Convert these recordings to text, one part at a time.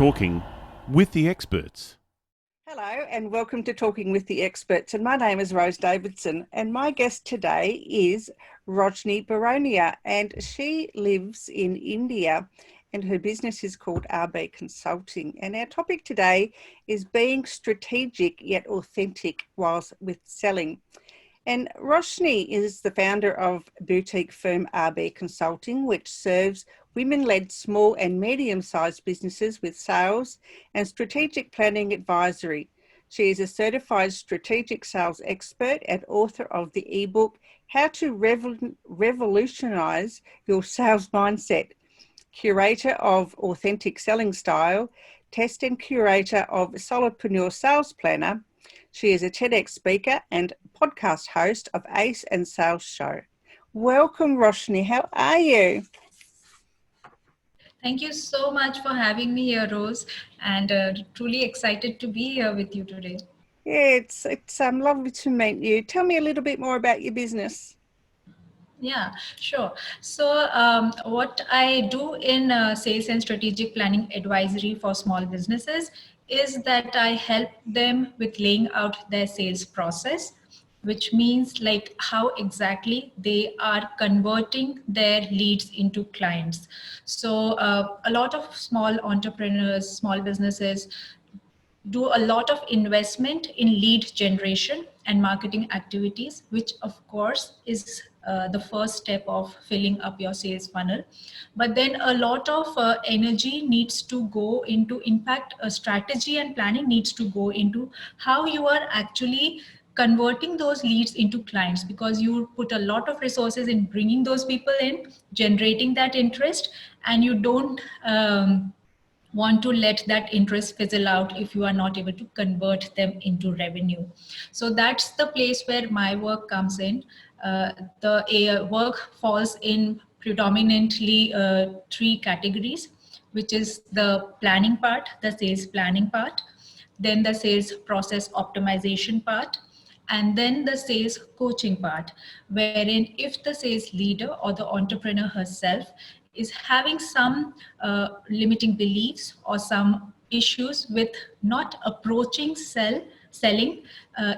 Talking with the experts. Hello and welcome to Talking with the Experts, and my name is Rose Davidson, and my guest today is Roshni Baronia, and she lives in India and her business is called RB Consulting, and our topic today is being strategic yet authentic whilst with selling. And Roshni is the founder of boutique firm RB Consulting, which serves women-led small and medium-sized businesses with sales and strategic planning advisory. She is a certified strategic sales expert and author of the ebook, How to Revolutionize Your Sales Mindset, curator of Authentic Selling Style, test and curator of Solopreneur Sales Planner. She is a TEDx speaker and podcast host of Ace and Sales Show. Welcome, Roshni. How are you? Thank you so much for having me here, Rose, and truly excited to be here with you today. Yeah, it's lovely to meet you. Tell me a little bit more about your business. Yeah, sure. So what I do in sales and strategic planning advisory for small businesses is that I help them with laying out their sales process, which means like how exactly they are converting their leads into clients. So a lot of small entrepreneurs, small businesses do a lot of investment in lead generation and marketing activities, which of course is the first step of filling up your sales funnel. But then a lot of energy needs to go into, in fact, strategy and planning needs to go into how you are actually converting those leads into clients, because you put a lot of resources in bringing those people in, generating that interest, and you don't want to let that interest fizzle out if you are not able to convert them into revenue. So that's the place where my work comes in. The work falls in predominantly three categories, which is the planning part, the sales planning part, then the sales process optimization part, and then the sales coaching part, wherein if the sales leader or the entrepreneur herself is having some limiting beliefs or some issues with not approaching selling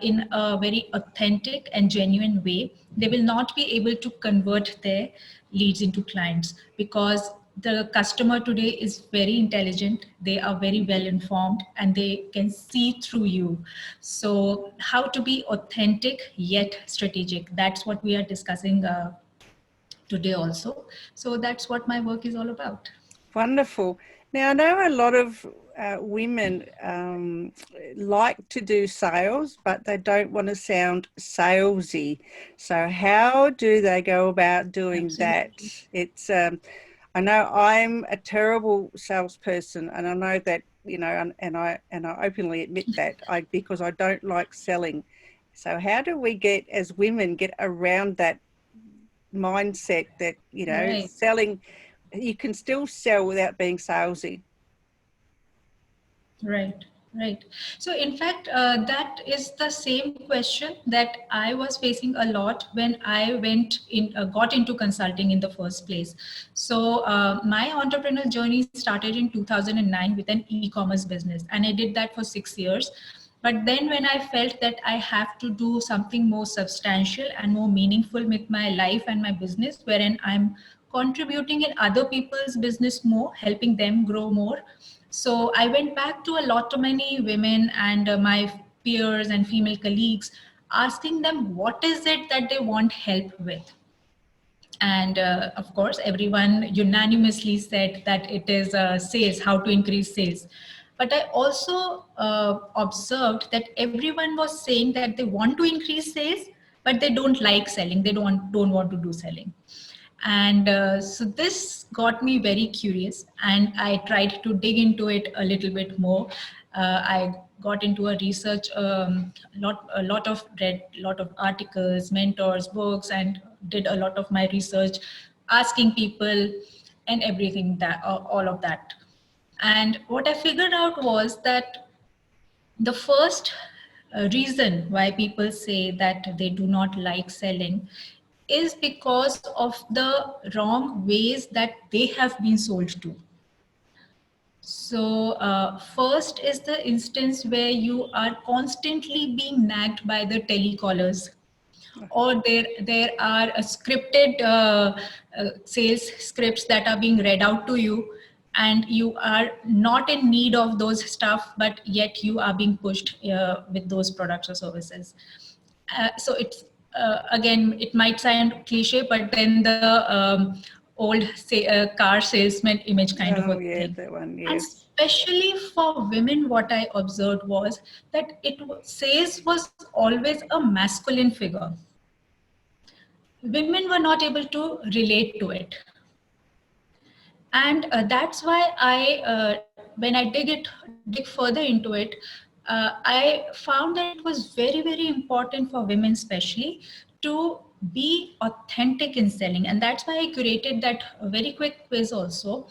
in a very authentic and genuine way, they will not be able to convert their leads into clients, because the customer today is very intelligent, they are very well informed, and they can see through you. So how to be authentic yet strategic, that's what we are discussing today also. So that's what my work is all about. Wonderful. Now, I know a lot of women like to do sales, but they don't want to sound salesy. So how do they go about doing that? It's I know I'm a terrible salesperson, and I know that, you know, and I openly admit that because I don't like selling. So how do we as women get around that mindset that, you know, Right. selling, you can still sell without being salesy? Right, right. So in fact, that is the same question that I was facing a lot when I got into consulting in the first place. So my entrepreneurial journey started in 2009 with an e-commerce business, and I did that for 6 years. But then when I felt that I have to do something more substantial and more meaningful with my life and my business, wherein I'm contributing in other people's business more, helping them grow more. So I went back to a lot of many women and my peers and female colleagues, asking them what is it that they want help with. And of course, everyone unanimously said that it is sales, how to increase sales. But I also observed that everyone was saying that they want to increase sales, but they don't like selling. They don't want to do selling. And so this got me very curious, and I tried to dig into it a little bit more. I got into a research, read a lot of articles, mentors, books, and did a lot of my research, asking people and everything, that all of that. And what I figured out was that the first reason why people say that they do not like selling is because of the wrong ways that they have been sold to. So first is the instance where you are constantly being nagged by the telecallers, or there are scripted sales scripts that are being read out to you, and you are not in need of those stuff, but yet you are being pushed with those products or services. So it's again, it might sound cliche, but then the old car salesman image kind of Oh, a yeah, thing. that one, And yes. especially for women, what I observed was that sales was always a masculine figure. Women were not able to relate to it, and that's why when I dig further into it, I found that it was very important for women especially to be authentic in selling, and that's why I curated that very quick quiz also,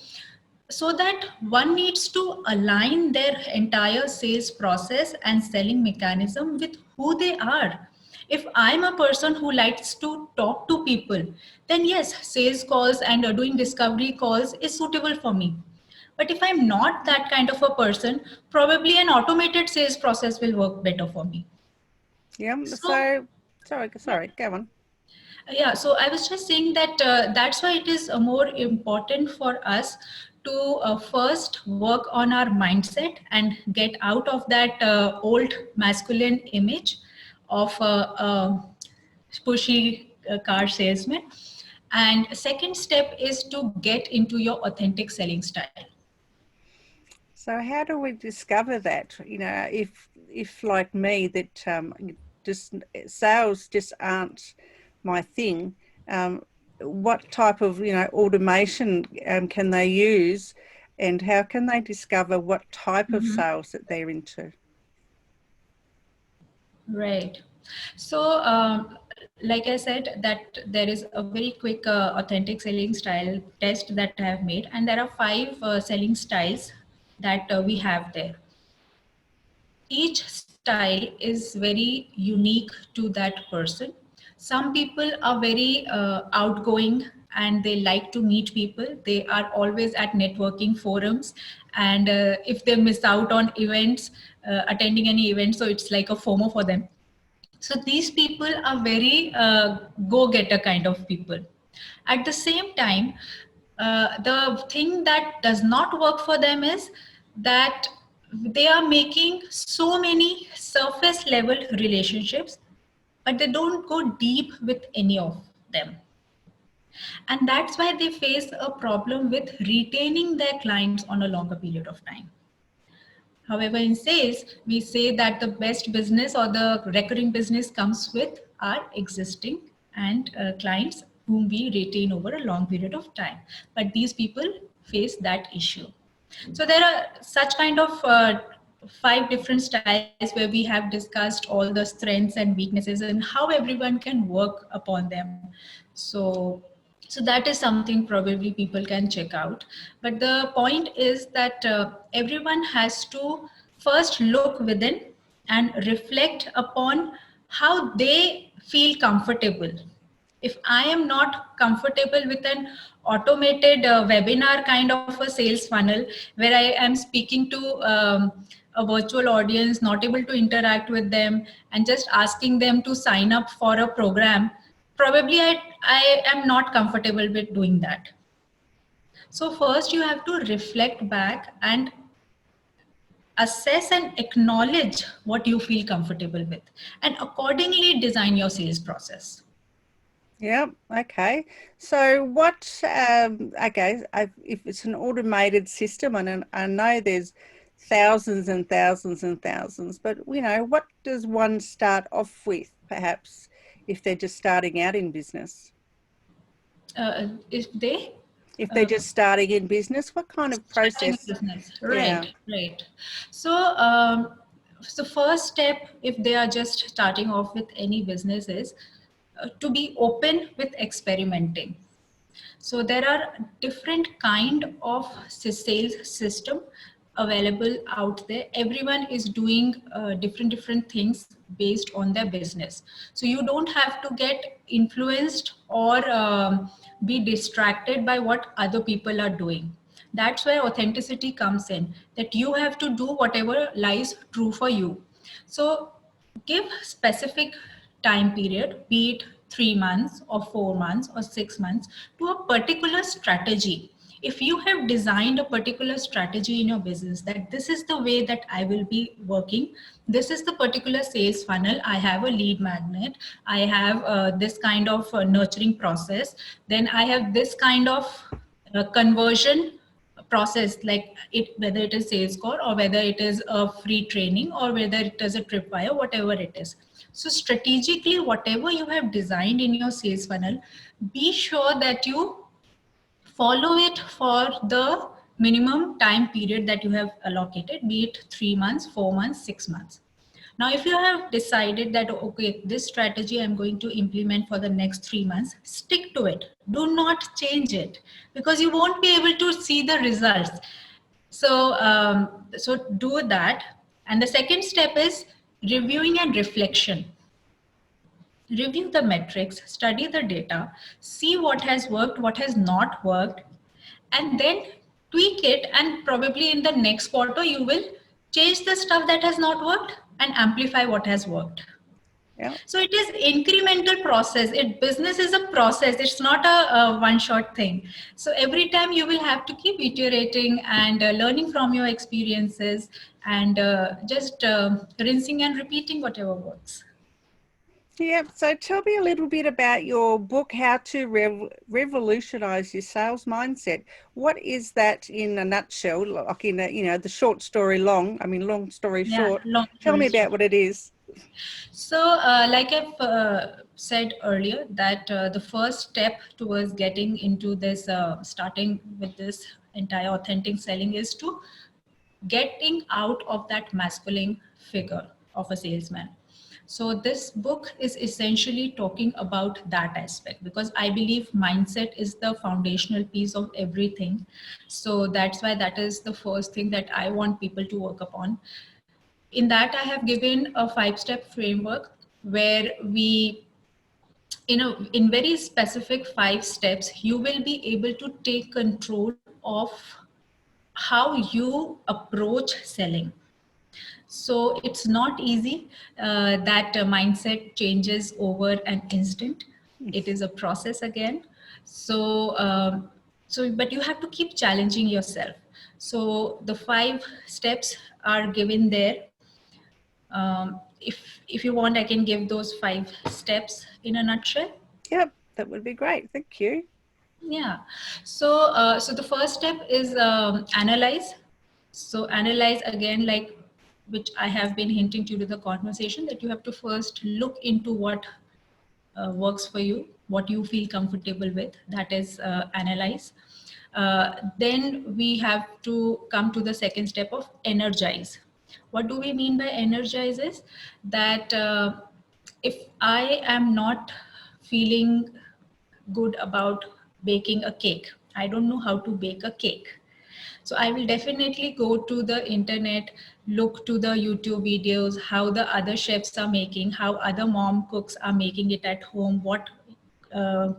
so that one needs to align their entire sales process and selling mechanism with who they are. If I'm a person who likes to talk to people, then yes, sales calls and doing discovery calls is suitable for me. But if I'm not that kind of a person, probably an automated sales process will work better for me. Yeah, So so, sorry, yeah. go on. Yeah, so I was just saying that that's why it is more important for us to first work on our mindset and get out of that old masculine image of a pushy car salesman. And second step is to get into your authentic selling style. So how do we discover that? If like me, that just sales just aren't my thing, what type of automation can they use, and how can they discover what type of Mhm. sales that they're into? Right. So, like I said, that there is a very quick authentic selling style test that I have made, and there are 5 selling styles that we have there. Each style is very unique to that person. Some people are very outgoing and they like to meet people. They are always at networking forums, and if they miss out on events, attending any event, so it's like a FOMO for them. So these people are very go-getter kind of people. At the same time, the thing that does not work for them is that they are making so many surface level relationships, but they don't go deep with any of them. And that's why they face a problem with retaining their clients on a longer period of time. However, in sales, we say that the best business or the recurring business comes with our existing and clients whom we retain over a long period of time. But these people face that issue. So there are such kind of 5 different styles where we have discussed all the strengths and weaknesses and how everyone can work upon them. So so that is something probably people can check out. But the point is that everyone has to first look within and reflect upon how they feel comfortable. If I am not comfortable with an automated webinar kind of a sales funnel where I am speaking to a virtual audience, not able to interact with them, and just asking them to sign up for a program, probably I am not comfortable with doing that. So first you have to reflect back and assess and acknowledge what you feel comfortable with, and accordingly design your sales process. Yeah, okay. So if it's an automated system, and I know there's thousands and thousands and thousands, but what does one start off with, perhaps, if they're just starting out in business? If they If they're just starting in business, what kind of starting a process? business, Yeah. right. So so first step if they are just starting off with any business is to be open with experimenting. So there are different kind of sales system available out there. Everyone is doing different things based on their business. So you don't have to get influenced or be distracted by what other people are doing. That's where authenticity comes in, that you have to do whatever lies true for you. So give specific time period, be it 3 months or 4 months or 6 months, to a particular strategy. If you have designed a particular strategy in your business, that this is the way that I will be working, this is the particular sales funnel, I have a lead magnet, I have this kind of nurturing process, then I have this kind of conversion process, like it, whether it is sales call or whether it is a free training or whether it is a tripwire, whatever it is. So strategically, whatever you have designed in your sales funnel, be sure that you follow it for the minimum time period that you have allocated, be it 3 months, 4 months, 6 months. Now, if you have decided that, okay, this strategy I'm going to implement for the next 3 months, stick to it. Do not change it, because you won't be able to see the results. So do that. And the second step is reviewing and reflection. Review the metrics, study the data, see what has worked, what has not worked, and then tweak it. And probably in the next quarter, you will change the stuff that has not worked and amplify what has worked. Yeah. So it is incremental process. Business is a process. It's not a one-shot thing. So every time you will have to keep iterating and learning from your experiences, and just rinsing and repeating whatever works. Yeah. So tell me a little bit about your book, How to Revolutionize Your Sales Mindset. What is that in a nutshell? Like in a, the short story long, long story short. Long Tell me story about what it is. So, like I've said earlier, that the first step towards getting into this, starting with this entire authentic selling, is to getting out of that masculine figure of a salesman. So this book is essentially talking about that aspect, because I believe mindset is the foundational piece of everything. So that's why that is the first thing that I want people to work upon. In that, I have given a 5-step framework where we, in very specific 5 steps, you will be able to take control of how you approach selling. So it's not easy. That mindset changes over an instant. It is a process again. But you have to keep challenging yourself. So the 5 steps are given there. If you want, I can give those 5 steps in a nutshell. Yep, that would be great. Thank you. Yeah. So the first step is analyze. So analyze again, like which I have been hinting to the conversation, that you have to first look into what works for you, what you feel comfortable with. That is analyze. Then we have to come to the second step of energize. What do we mean by energize is that if I am not feeling good about baking a cake, I don't know how to bake a cake, so I will definitely go to the internet, look to the YouTube videos, how the other chefs are making, how other mom cooks are making it at home, what uh,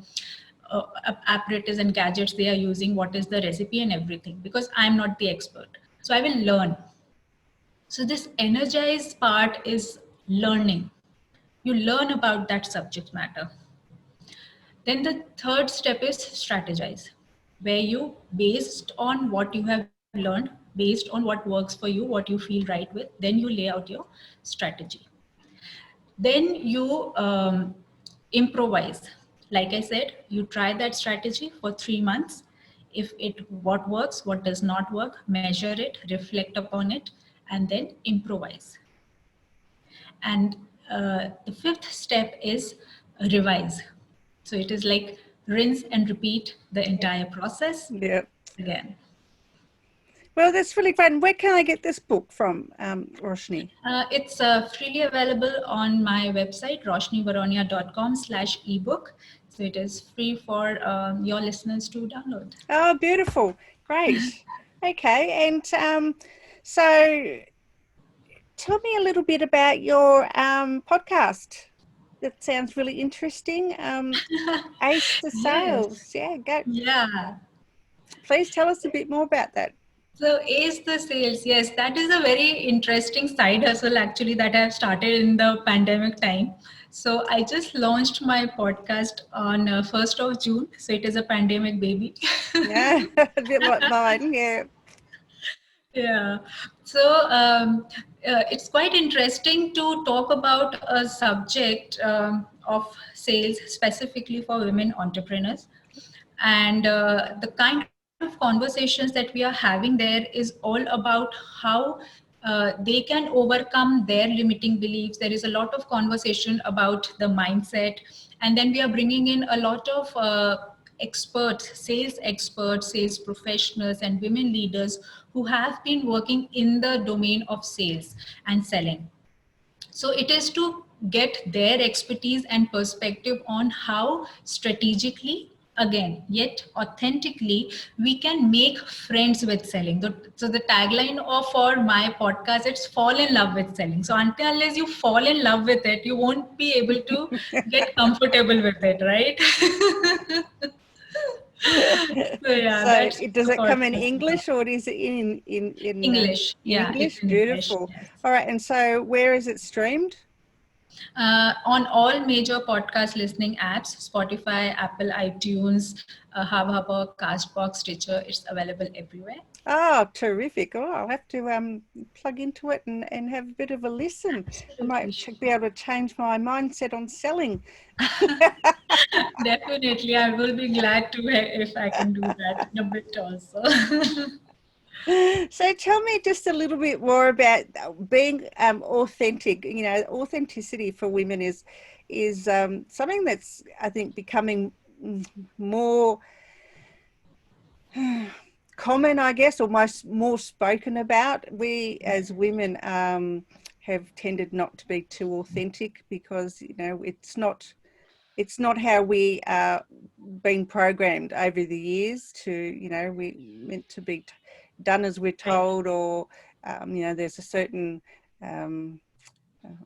apparatus and gadgets they are using, what is the recipe and everything, because I'm not the expert. So I will learn. So this energized part is learning. You learn about that subject matter. Then the third step is strategize, where you, based on what you have learned, based on what works for you, what you feel right with, then you lay out your strategy. Then you improvise. Like I said, you try that strategy for 3 months. If what works, what does not work, measure it, reflect upon it, and then improvise. And the fifth step is revise. So it is like rinse and repeat the entire process again. Well, that's really fun. Where can I get this book from, Roshni? It's freely available on my website, roshnibaronia.com/ebook. So it is free for your listeners to download. Oh, beautiful. Great. Okay. And so tell me a little bit about your podcast. That sounds really interesting. Ace the Yes. Sales. Yeah, go. Yeah. Please tell us a bit more about that. So Ace the Sales, yes, that is a very interesting side hustle actually that I've started in the pandemic time. So I just launched my podcast on 1st of June. So it is a pandemic baby. Yeah, a bit like mine. Yeah. Yeah. So it's quite interesting to talk about a subject of sales specifically for women entrepreneurs. And the kind of conversations that we are having there is all about how they can overcome their limiting beliefs. There is a lot of conversation about the mindset. And then we are bringing in a lot of experts, sales professionals, and women leaders who have been working in the domain of sales and selling. So it is to get their expertise and perspective on how strategically, again, yet authentically, we can make friends with selling. So the tagline of for my podcast, it's fall in love with selling. So unless you fall in love with it, you won't be able to get comfortable with it, right? So yeah, So that's does the it come in podcast English, about. or is it English. in Yeah, it's English? in English. Beautiful. Yes. All right. And so where is it streamed? On all major podcast listening apps, Spotify, Apple, iTunes, Hubhopper, Castbox, Stitcher, it's available everywhere. Oh, terrific. Oh, I'll have to plug into it and have a bit of a listen. I Absolutely. might be able to change my mindset on selling. Definitely, I will be glad to if I can do that in a bit also. So tell me just a little bit more about being authentic. You know, authenticity for women is something that's, I think, becoming more common, I guess, or more spoken about. We as women have tended not to be too authentic because, you know, it's not how we are being programmed over the years to, you know, we meant to be done as we're Right. told, or you know, there's a certain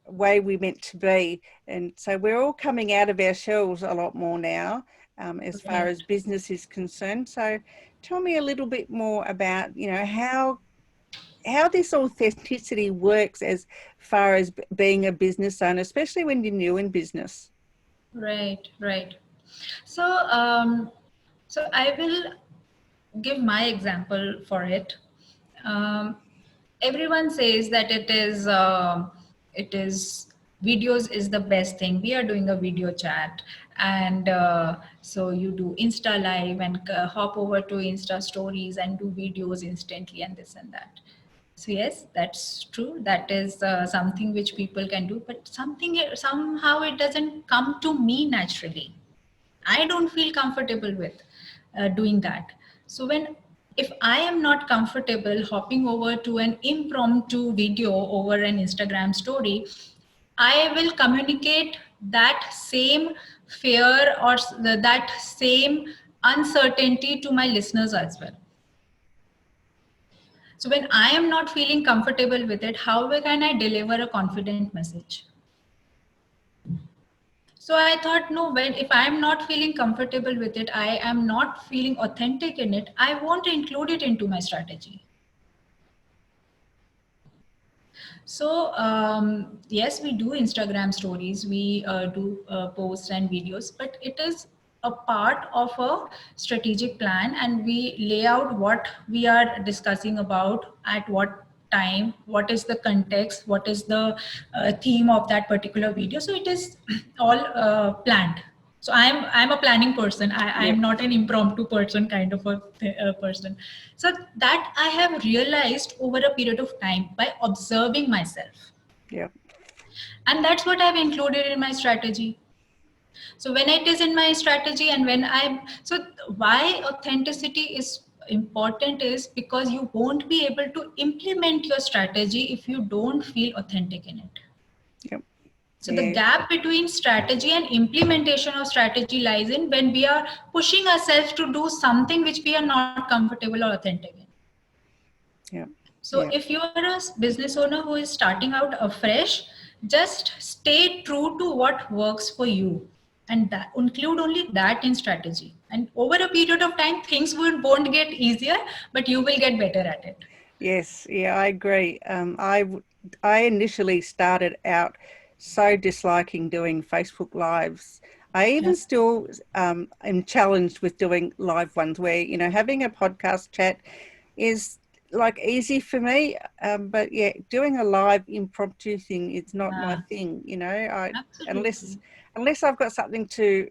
way we meant to be. And so we're all coming out of our shells a lot more now, as far Right. as business is concerned. So tell me a little bit more about, you know, how this authenticity works as far as being a business owner, especially when you're new in business. Right. Right. So, so I will give my example for it. Um, Everyone says that it is videos is the best thing. We are doing a video chat, and so you do Insta live and hop over to Insta stories and do videos instantly and this and that. So yes, that's true. That is something which people can do, but somehow it doesn't come to me naturally. I don't feel comfortable with doing that. So if I am not comfortable hopping over to an impromptu video over an Instagram story, I will communicate that same fear or that same uncertainty to my listeners as well. So when I am not feeling comfortable with it, how can I deliver a confident message? So I thought, no, if I'm not feeling comfortable with it, I am not feeling authentic in it, I won't include it into my strategy. So yes, we do Instagram stories, we do posts and videos, but it is a part of a strategic plan, and we lay out what we are discussing about at what time, what is the context, what is the theme of that particular video. So it is all planned. So I'm a planning person. I'm Yep. not an impromptu person, kind of a person. So that I have realized over a period of time by observing myself, Yep. and that's what I've included in my strategy. So when it is in my strategy, and when I'm so why authenticity is important is because you won't be able to implement your strategy if you don't feel authentic in it. Yep. So the Yeah. gap between strategy and implementation of strategy lies in when we are pushing ourselves to do something which we are not comfortable or authentic in. Yep. So Yep. if you are a business owner who is starting out afresh, just stay true to what works for you, and that include only that in strategy, And over a period of time, things won't get easier, but you will get better at it. Yes, yeah, I agree. I initially started out so disliking doing Facebook Lives. I even still am challenged with doing live ones where, you know, having a podcast chat is like easy for me. But yeah, doing a live impromptu thing is not my thing, you know. Absolutely. Unless I've got something to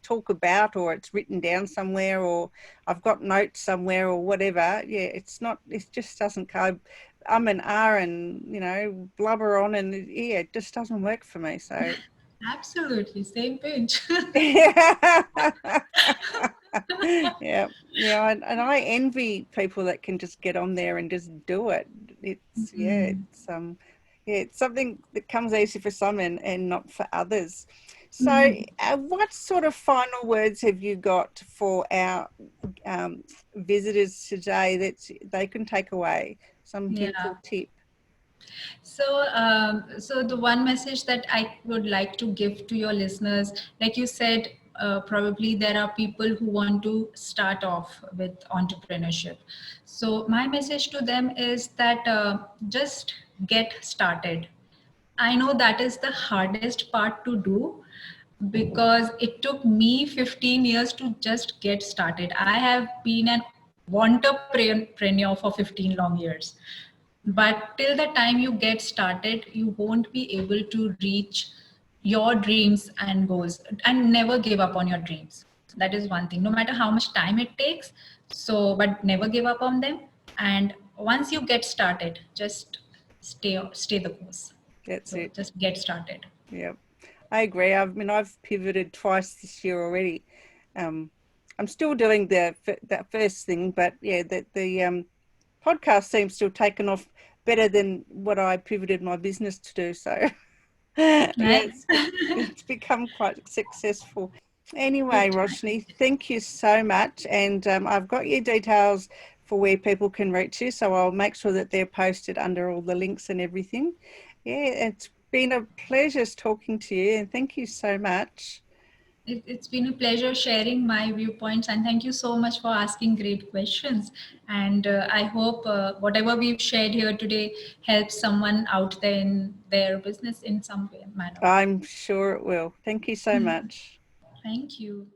talk about, or it's written down somewhere, or I've got notes somewhere, or whatever. Yeah, it just doesn't go. I'm an R and, you know, blubber on, and yeah, it just doesn't work for me. So Absolutely, same page. yeah. Yeah, and I envy people that can just get on there and just do it. It's something that comes easy for some and not for others. So, what sort of final words have you got for our visitors today that they can take away? Some Yeah. helpful tip. So the one message that I would like to give to your listeners, like you said, probably there are people who want to start off with entrepreneurship. So my message to them is that just get started. I know that is the hardest part to do because it took me 15 years to just get started. I have been an entrepreneur for 15 long years. But till the time you get started, you won't be able to reach your dreams and goals, and never give up on your dreams. That is one thing, no matter how much time it takes. So, but never give up on them. And once you get started, just stay the course. That's So it. just get started. Yeah, I agree. I've pivoted twice this year already. I'm still doing that first thing, but yeah, the podcast seems to have taken off better than what I pivoted my business to do. So yeah, Nice. it's become quite successful. Anyway, Good. Roshni, thank you so much. And I've got your details for where people can reach you, so I'll make sure that they're posted under all the links and everything. Yeah, it's been a pleasure talking to you, and thank you so much. It's been a pleasure sharing my viewpoints, and thank you so much for asking great questions. And I hope whatever we've shared here today helps someone out there in their business in some way, manner. I'm sure it will. Thank you so much. Thank you.